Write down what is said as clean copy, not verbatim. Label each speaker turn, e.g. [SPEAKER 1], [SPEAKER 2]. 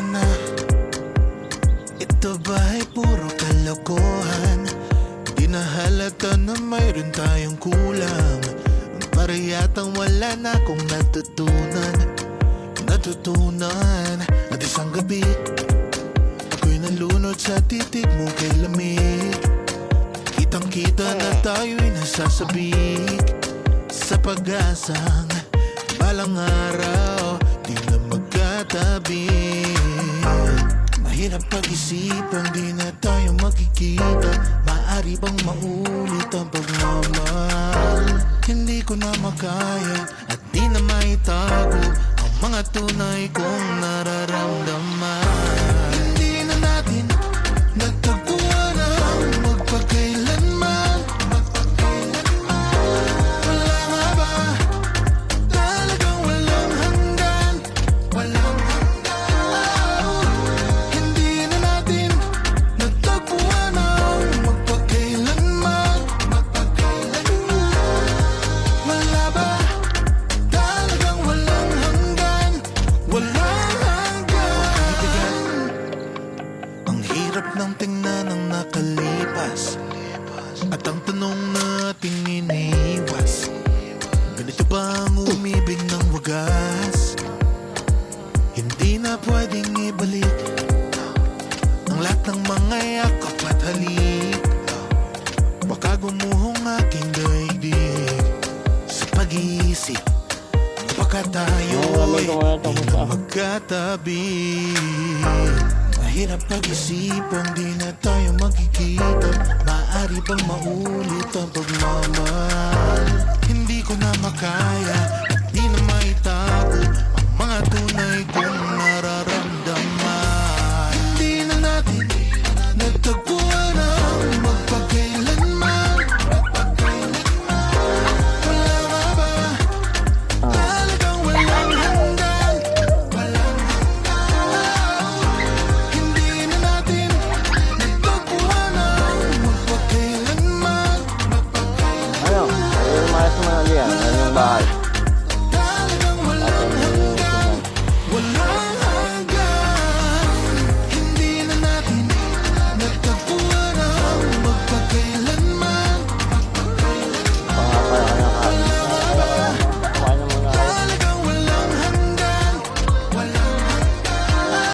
[SPEAKER 1] na. Ito ba'y puro kalokohan? Di na halata na mayroon tayong kulang. Para yatang wala na akong natutunan. At isang gabi ako'y nalunod sa titig mo kay lamig. Kitang kita na tayo'y nasasabik sa pag-asang balang araw di na magkatabi. Mahirap pag-isipan, di na tayo magkikita. Maaari bang maulit ang pagmamahal? Hindi ko na makaya at di na maitago ang mga tunay kong nararamdaman. Hindi na natin nagtagpuan ang magpakailanman. Wala nga ba talagang walang hanggan? Hindi na natin nagtagpuan ang magpakailanman. Wala ba talagang walang hanggan? Walang hanggan. Ang hirap ng tingnan ng nakalipas at ang tanong nating iniwas, ganito ba ang umibig ng wagas? Hindi na pwedeng ibalik ang lahat ng mga yakap at halik. Baka gumuhong aking daigdig sa pag-iisip. Baka tayo'y di na magkatabi. Mahirap pag-isipan, di na tayo magkikita. Maaari bang maulit ang pagmamahal? Hindi ko na makaya at di na maitago ang mga tunay ko